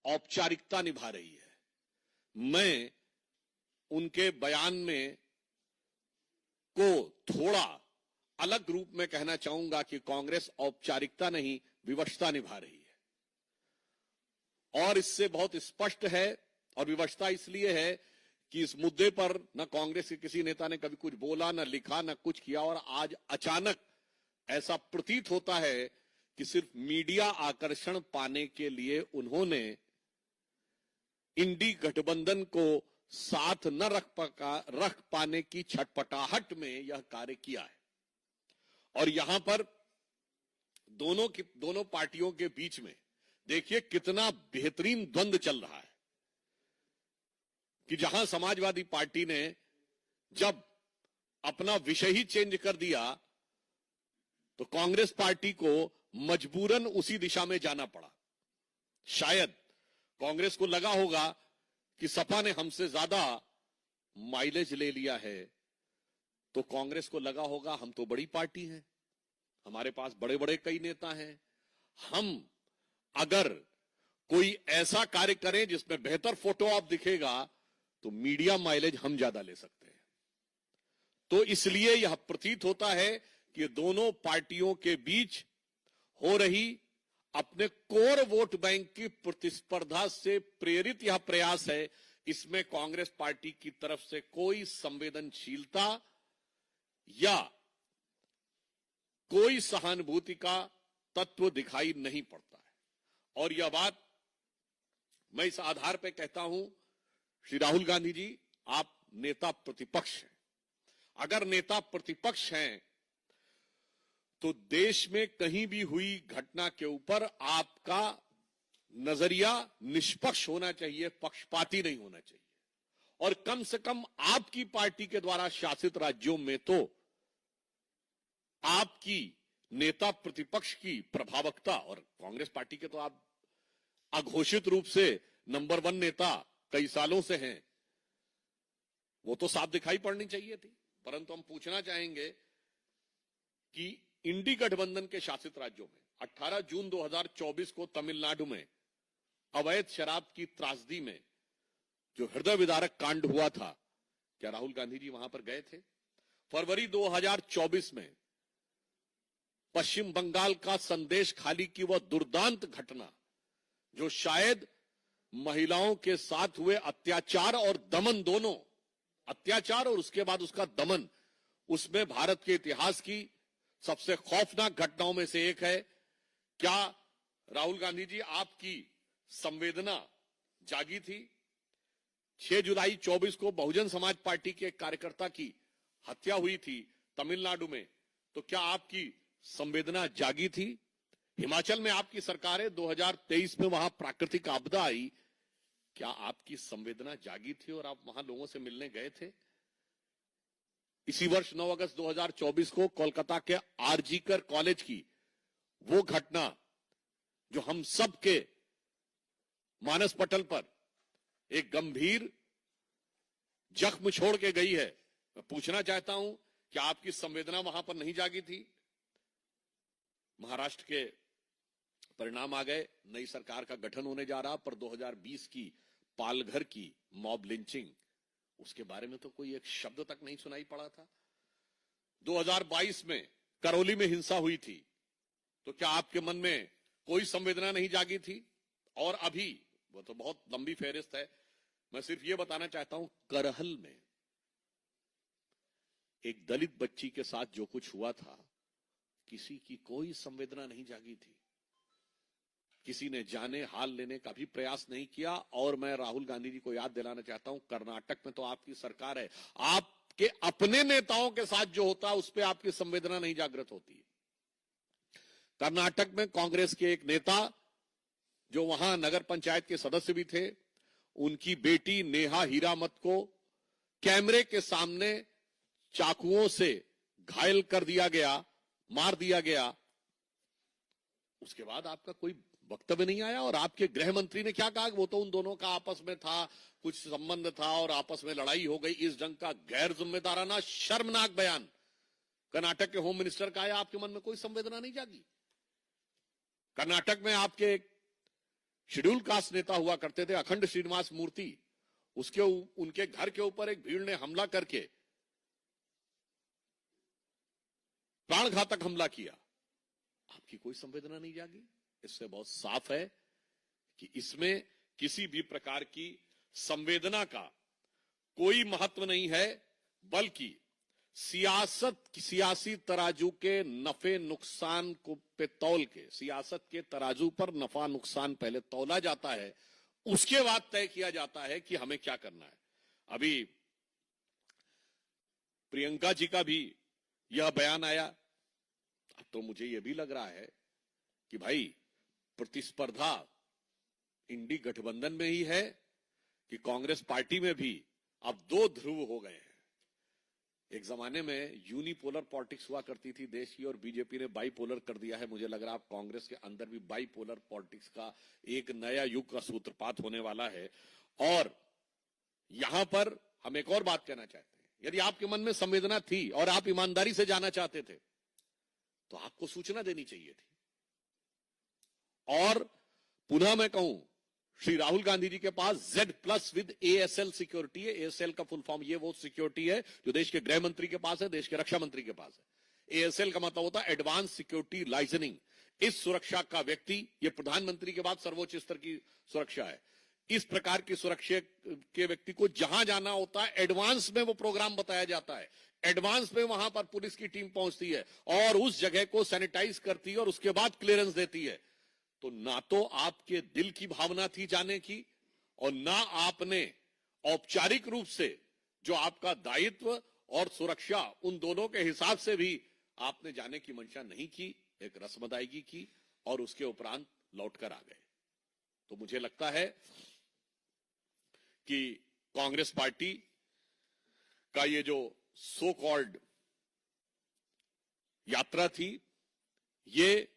औपचारिकता निभा रही है। मैं उनके बयान में को थोड़ा अलग रूप में कहना चाहूंगा कि कांग्रेस औपचारिकता नहीं, विवशता निभा रही है। और इससे बहुत स्पष्ट है, और विवशता इसलिए है कि इस मुद्दे पर न कांग्रेस के किसी नेता ने कभी कुछ बोला, न लिखा, न कुछ किया, और आज अचानक ऐसा प्रतीत होता है कि सिर्फ मीडिया आकर्षण पाने के लिए उन्होंने इंडी गठबंधन को साथ न रख पाने की छटपटाहट में यह कार्य किया है। और यहां पर दोनों पार्टियों के बीच में देखिए कितना बेहतरीन द्वंद्व चल रहा है कि जहां समाजवादी पार्टी ने जब अपना विषय ही चेंज कर दिया तो कांग्रेस पार्टी को मजबूरन उसी दिशा में जाना पड़ा। शायद कांग्रेस को लगा होगा कि सपा ने हमसे ज्यादा माइलेज ले लिया है, तो कांग्रेस को लगा होगा हम तो बड़ी पार्टी हैं, हमारे पास बड़े बड़े कई नेता हैं, हम अगर कोई ऐसा कार्य करें जिसमें बेहतर फोटो आप दिखेगा तो मीडिया माइलेज हम ज्यादा ले सकते हैं। तो इसलिए यह प्रतीत होता है कि दोनों पार्टियों के बीच हो रही अपने कोर वोट बैंक की प्रतिस्पर्धा से प्रेरित यह प्रयास है। इसमें कांग्रेस पार्टी की तरफ से कोई संवेदनशीलता या कोई सहानुभूति का तत्व दिखाई नहीं पड़ता है। और यह बात मैं इस आधार पर कहता हूं, श्री राहुल गांधी जी, आप नेता प्रतिपक्ष हैं। अगर नेता प्रतिपक्ष हैं तो देश में कहीं भी हुई घटना के ऊपर आपका नजरिया निष्पक्ष होना चाहिए, पक्षपाती नहीं होना चाहिए। और कम से कम आपकी पार्टी के द्वारा शासित राज्यों में तो आपकी नेता प्रतिपक्ष की प्रभावकता, और कांग्रेस पार्टी के तो आप अघोषित रूप से नंबर 1 नेता कई सालों से हैं, वो तो साफ दिखाई पड़नी चाहिए थी। परंतु हम पूछना चाहेंगे कि इंडी गठबंधन के शासित राज्यों में 18 जून 2024 को तमिलनाडु में अवैध शराब की त्रासदी में जो हृदय विदारक कांड हुआ था, क्या राहुल गांधी जी वहां पर गए थे? फरवरी 2024 में पश्चिम बंगाल का संदेश खाली की वह दुर्दांत घटना जो शायद महिलाओं के साथ हुए अत्याचार और दमन, दोनों अत्याचार और उसके बाद उसका दमन, उसमें भारत के इतिहास की सबसे खौफनाक घटनाओं में से एक है। क्या राहुल गांधी जी आपकी संवेदना जागी थी? 6 जुलाई 24 को बहुजन समाज पार्टी के एक कार्यकर्ता की हत्या हुई थी तमिलनाडु में, तो क्या आपकी संवेदना जागी थी? हिमाचल में आपकी सरकार है, 2023 में वहां प्राकृतिक आपदा आई, क्या आपकी संवेदना जागी थी और आप वहां लोगों से मिलने गए थे? इसी वर्ष 9 अगस्त 2024 को कोलकाता के आरजीकर कॉलेज की वो घटना जो हम सब के मानस पटल पर एक गंभीर जख्म छोड़ के गई है, मैं पूछना चाहता हूं कि आपकी संवेदना वहां पर नहीं जागी थी? महाराष्ट्र के परिणाम आ गए, नई सरकार का गठन होने जा रहा, पर 2020 की पालघर की मॉब लिंचिंग, उसके बारे में तो कोई एक शब्द तक नहीं सुनाई पड़ा था। 2022 में करौली में हिंसा हुई थी, तो क्या आपके मन में कोई संवेदना नहीं जागी थी? और अभी वो तो बहुत लंबी फेहरिस्त है, मैं सिर्फ ये बताना चाहता हूं, करहल में एक दलित बच्ची के साथ जो कुछ हुआ था, किसी की कोई संवेदना नहीं जागी थी, किसी ने जाने हाल लेने का भी प्रयास नहीं किया। और मैं राहुल गांधी जी को याद दिलाना चाहता हूं, कर्नाटक में तो आपकी सरकार है, आपके अपने नेताओं के साथ जो होता है उस पर आपकी संवेदना नहीं जागृत होती है। कर्नाटक में कांग्रेस के एक नेता जो वहां नगर पंचायत के सदस्य भी थे, उनकी बेटी नेहा हीरामत को कैमरे के सामने चाकुओं से घायल कर दिया गया, मार दिया गया। उसके बाद आपका कोई वक्तव्य नहीं आया। और आपके गृह मंत्री ने क्या कहा? वो तो उन दोनों का आपस में था, कुछ संबंध था और आपस में लड़ाई हो गई। इस जंग का गैर जिम्मेदाराना शर्मनाक बयान कर्नाटक के होम मिनिस्टर का आया, आपके मन में कोई संवेदना नहीं जागी? कर्नाटक में आपके शेड्यूल कास्ट नेता हुआ करते थे अखंड श्रीनिवास मूर्ति, उसके उनके घर के ऊपर एक भीड़ ने हमला करके प्राणघातक हमला किया। आपकी कोई संवेदना नहीं जागी? इससे बहुत साफ है कि इसमें किसी भी प्रकार की संवेदना का कोई महत्व नहीं है, बल्कि सियासी तराजू के नफे नुकसान को पे तौल के, सियासत के तराजू पर नफा नुकसान पहले तौला जाता है, उसके बाद तय किया जाता है कि हमें क्या करना है। अभी प्रियंका जी का भी यह बयान आया, तो मुझे यह भी लग रहा है कि भाई प्रतिस्पर्धा इंडी गठबंधन में ही है कि कांग्रेस पार्टी में भी अब दो ध्रुव हो गए हैं। एक जमाने में यूनिपोलर पॉलिटिक्स हुआ करती थी देश की, और बीजेपी ने बाईपोलर कर दिया है। मुझे लग रहा है कांग्रेस के अंदर भी बाईपोलर पॉलिटिक्स का एक नया युग का सूत्रपात होने वाला है। और यहां पर हम एक और बात कहना चाहते हैं, यदि आपके मन में संवेदना थी और आप ईमानदारी से जाना चाहते थे तो आपको सूचना देनी चाहिए थी। और पुनः मैं कहूं, श्री राहुल गांधी जी के पास Z+ विद ASL सिक्योरिटी है। ASL का फुल फॉर्म, ये वो सिक्योरिटी है जो देश के गृह मंत्री के पास है, देश के रक्षा मंत्री के पास है। ASL का मतलब होता है एडवांस सिक्योरिटी लाइसेंसिंग। इस सुरक्षा का व्यक्ति, ये प्रधानमंत्री के बाद सर्वोच्च स्तर की सुरक्षा है। इस प्रकार की सुरक्षा के व्यक्ति को जहां जाना होता है, एडवांस में वो प्रोग्राम बताया जाता है, एडवांस में वहां पर पुलिस की टीम पहुंचती है और उस जगह को सैनिटाइज करती है और उसके बाद क्लियरेंस देती है। तो ना तो आपके दिल की भावना थी जाने की, और ना आपने औपचारिक रूप से जो आपका दायित्व और सुरक्षा, उन दोनों के हिसाब से भी आपने जाने की मंशा नहीं की, एक रस्म अदायगी की और उसके उपरांत लौटकर आ गए। तो मुझे लगता है कि कांग्रेस पार्टी का ये जो सो कॉल्ड यात्रा थी, ये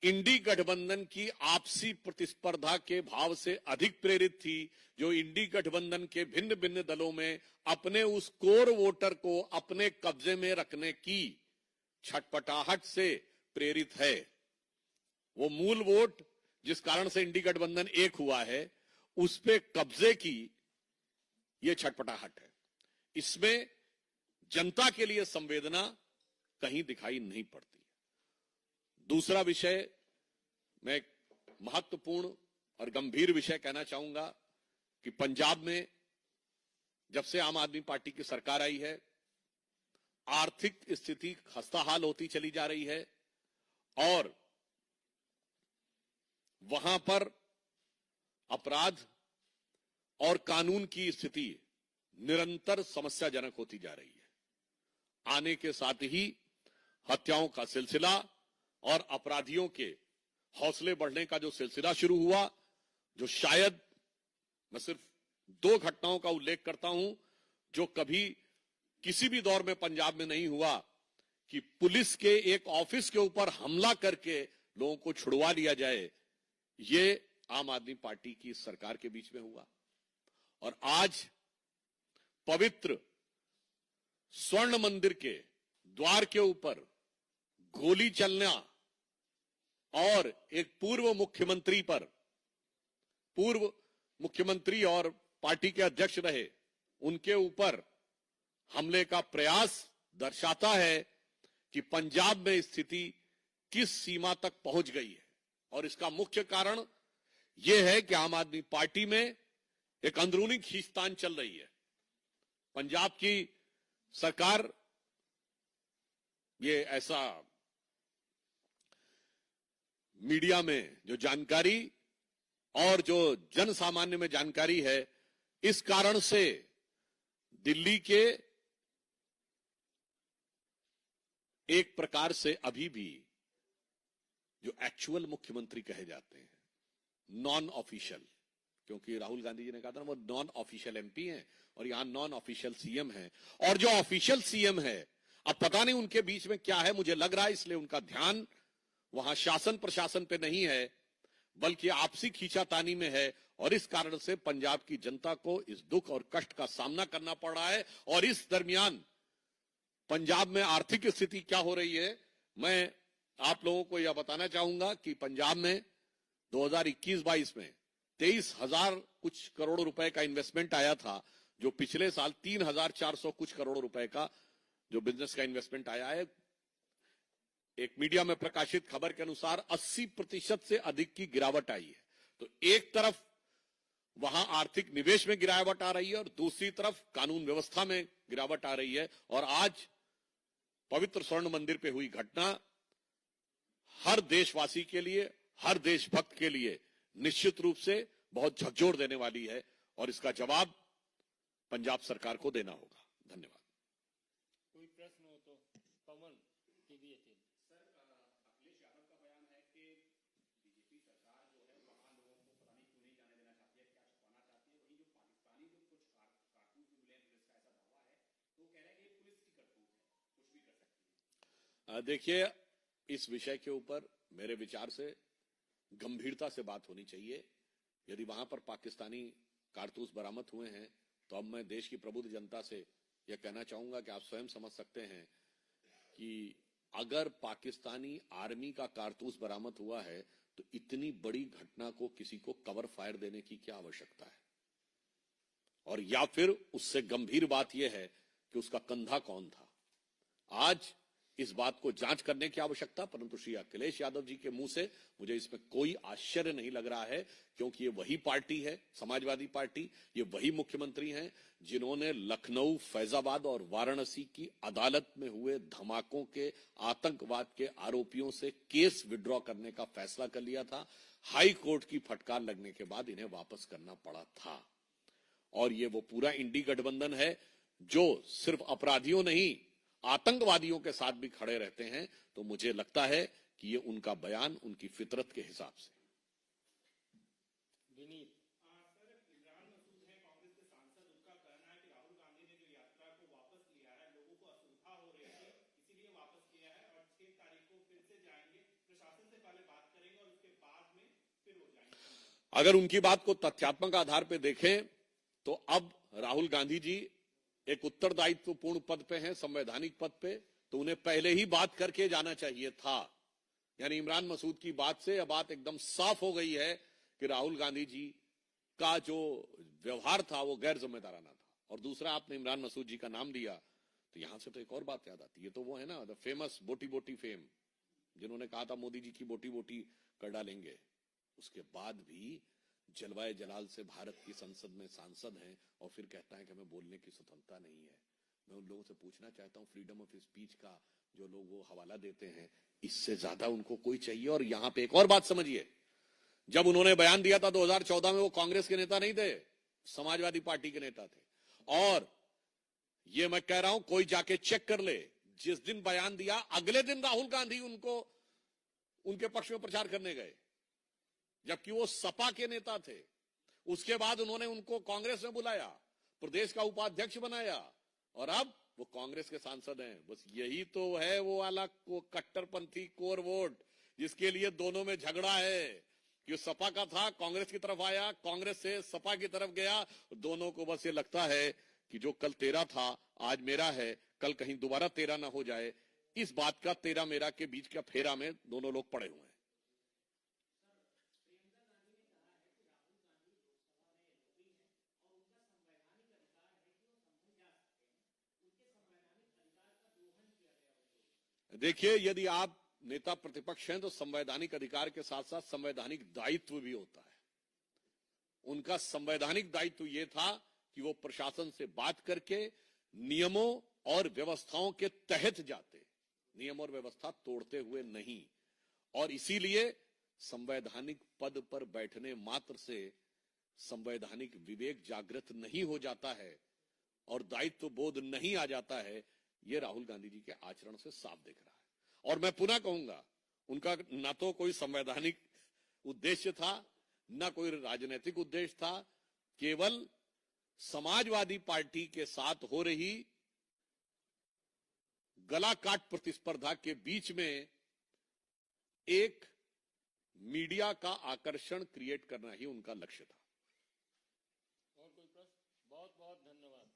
इंडी गठबंधन की आपसी प्रतिस्पर्धा के भाव से अधिक प्रेरित थी, जो इंडी गठबंधन के भिन्न भिन्न दलों में अपने उस कोर वोटर को अपने कब्जे में रखने की छटपटाहट से प्रेरित है। वो मूल वोट जिस कारण से इंडी गठबंधन एक हुआ है, उस पे कब्जे की ये छटपटाहट है। इसमें जनता के लिए संवेदना कहीं दिखाई नहीं पड़ती। दूसरा विषय, मैं एक महत्वपूर्ण और गंभीर विषय कहना चाहूंगा कि पंजाब में जब से आम आदमी पार्टी की सरकार आई है, आर्थिक स्थिति खस्ताहाल होती चली जा रही है और वहां पर अपराध और कानून की स्थिति निरंतर समस्याजनक होती जा रही है। आने के साथ ही हत्याओं का सिलसिला और अपराधियों के हौसले बढ़ने का जो सिलसिला शुरू हुआ, जो शायद मैं सिर्फ 2 घटनाओं का उल्लेख करता हूं जो कभी किसी भी दौर में पंजाब में नहीं हुआ, कि पुलिस के एक ऑफिस के ऊपर हमला करके लोगों को छुड़वा लिया जाए, ये आम आदमी पार्टी की सरकार के बीच में हुआ। और आज पवित्र स्वर्ण मंदिर के द्वार के ऊपर गोली चलना और एक पूर्व मुख्यमंत्री और पार्टी के अध्यक्ष रहे, उनके ऊपर हमले का प्रयास दर्शाता है कि पंजाब में स्थिति किस सीमा तक पहुंच गई है। और इसका मुख्य कारण यह है कि आम आदमी पार्टी में एक अंदरूनी खींचतान चल रही है। पंजाब की सरकार, ये ऐसा मीडिया में जो जानकारी और जो जन सामान्य में जानकारी है, इस कारण से दिल्ली के एक प्रकार से अभी भी जो एक्चुअल मुख्यमंत्री कहे जाते हैं, नॉन ऑफिशियल, क्योंकि राहुल गांधी जी ने कहा था वो नॉन ऑफिशियल एमपी हैं और यहां नॉन ऑफिशियल सीएम है। और जो ऑफिशियल सीएम है, अब पता नहीं उनके बीच में क्या है, मुझे लग रहा है इसलिए उनका ध्यान वहां शासन प्रशासन पे नहीं है, बल्कि आपसी खींचातानी में है। और इस कारण से पंजाब की जनता को इस दुख और कष्ट का सामना करना पड़ रहा है। और इस दरमियान पंजाब में आर्थिक स्थिति क्या हो रही है, मैं आप लोगों को यह बताना चाहूंगा कि पंजाब में 2021-22 में 23,000 कुछ करोड़ रुपए का इन्वेस्टमेंट आया था, जो पिछले साल 3,400 कुछ करोड़ रुपए का जो बिजनेस का इन्वेस्टमेंट आया है। एक मीडिया में प्रकाशित खबर के अनुसार 80% से अधिक की गिरावट आई है। तो एक तरफ वहां आर्थिक निवेश में गिरावट आ रही है और दूसरी तरफ कानून व्यवस्था में गिरावट आ रही है। और आज पवित्र स्वर्ण मंदिर पे हुई घटना हर देशवासी के लिए, हर देशभक्त के लिए निश्चित रूप से बहुत झकझोर देने वाली है और इसका जवाब पंजाब सरकार को देना होगा। धन्यवाद। कोई प्रश्न हो तो पवन टीवी 18। सर, अखिलेश यादव का बयान है कि बीजेपी सरकार जो है वहां लोगों को पता नहीं क्यों नहीं जाने देना चाहती है, क्या छुपाना चाहती है। वही जो पाकिस्तानी जो कुछ कारतूस भी मिले पुलिस का ऐसा दावा है, तो कह रहे हैं कि पुलिस की करतूत है, कुछ भी कर सकती है। देखिए, इस विषय के ऊपर मेरे विचार से गंभीरता से बात होनी चाहिए। यदि वहां पर पाकिस्तानी कारतूस बरामद हुए हैं तो अब मैं देश की प्रबुद्ध जनता से यह कहना चाहूंगा कि आप स्वयं समझ सकते हैं कि अगर पाकिस्तानी आर्मी का कारतूस बरामद हुआ है तो इतनी बड़ी घटना को किसी को कवर फायर देने की क्या आवश्यकता है। और या फिर उससे गंभीर बात यह है कि उसका कंधा कौन था। आज इस बात को जांच करने की आवश्यकता, परंतु श्री अखिलेश यादव जी के मुंह से मुझे इसमें कोई आश्चर्य नहीं लग रहा है, क्योंकि ये वही पार्टी है, समाजवादी पार्टी, ये वही मुख्यमंत्री हैं जिन्होंने लखनऊ, फैजाबाद और वाराणसी की अदालत में हुए धमाकों के, आतंकवाद के आरोपियों से केस विड्रॉ करने का फैसला कर लिया था। हाई कोर्ट की फटकार लगने के बाद इन्हें वापस करना पड़ा था। और ये वो पूरा इंडी गठबंधन है जो सिर्फ अपराधियों नहीं, आतंकवादियों के साथ भी खड़े रहते हैं। तो मुझे लगता है कि ये उनका बयान उनकी फितरत के हिसाब से। विनीत। सर, इमरान मसूद है कांग्रेस के सांसद, उनका कहना है कि राहुल गांधी ने जो यात्रा को वापस लिया है, लोगों को असुविधा हो रही थी इसीलिए वापस किया है और 6 तारीख को फिर से जाएंगे, प्रशासन से पहले बात करेंगे और उसके बाद में फिर हो जाएंगे। अगर उनकी बात को तथ्यात्मक आधार पर देखें तो अब राहुल गांधी जी एक उत्तरदायित्वपूर्ण पद पे हैं, संवैधानिक पद पे, तो उन्हें पहले ही बात करके जाना चाहिए था। यानी इमरान मसूद की बात से यह बात एकदम साफ हो गई है कि राहुल गांधी जी का जो व्यवहार था वो गैर जिम्मेदाराना था। और दूसरा, आपने इमरान मसूद जी का नाम लिया तो यहां से तो एक और बात याद आती है, तो वो है ना द फेमस बोटी बोटी फेम, जिन्होंने कहा था मोदी जी की बोटी बोटी कर डालेंगे। उसके बाद भी जलवाए जलाल से भारत की संसद में सांसद हैं और फिर कहता है कि हमें बोलने की स्वतंत्रता नहीं है। मैं उन लोगों से पूछना चाहता हूं, फ्रीडम ऑफ स्पीच का जो लोग वो हवाला देते हैं, इससे ज्यादा उनको कोई चाहिए। और यहां पे एक और बात समझिए, जब उन्होंने बयान दिया था 2014 में, वो कांग्रेस के नेता नहीं थे, समाजवादी पार्टी के नेता थे। और ये मैं कह रहा हूं, कोई जाके चेक कर ले, जिस दिन बयान दिया अगले दिन राहुल गांधी उनको उनके पक्ष में प्रचार करने गए, जबकि वो सपा के नेता थे। उसके बाद उन्होंने उनको कांग्रेस में बुलाया, प्रदेश का उपाध्यक्ष बनाया और अब वो कांग्रेस के सांसद हैं। बस यही तो है वो वाला कट्टरपंथी कोर वोट जिसके लिए दोनों में झगड़ा है कि सपा का था, कांग्रेस की तरफ आया, कांग्रेस से सपा की तरफ गया। दोनों को बस ये लगता है कि जो कल तेरा था आज मेरा है, कल कहीं दोबारा तेरा ना हो जाए। इस बात का तेरा मेरा के बीच का फेरा में दोनों लोग पड़े हुए हैं। देखिए, यदि आप नेता प्रतिपक्ष हैं तो संवैधानिक अधिकार के साथ साथ संवैधानिक दायित्व भी होता है। उनका संवैधानिक दायित्व यह था कि वो प्रशासन से बात करके नियमों और व्यवस्थाओं के तहत जाते, नियम और व्यवस्था तोड़ते हुए नहीं। और इसीलिए संवैधानिक पद पर बैठने मात्र से संवैधानिक विवेक जागृत नहीं हो जाता है और दायित्व बोध नहीं आ जाता है। ये राहुल गांधी जी के आचरण से साफ दिख रहा है। और मैं पुनः कहूंगा, उनका ना तो कोई संवैधानिक उद्देश्य था, ना कोई राजनीतिक उद्देश्य था। केवल समाजवादी पार्टी के साथ हो रही गला काट प्रतिस्पर्धा के बीच में एक मीडिया का आकर्षण क्रिएट करना ही उनका लक्ष्य था। और कोई प्रश्न? बहुत बहुत धन्यवाद।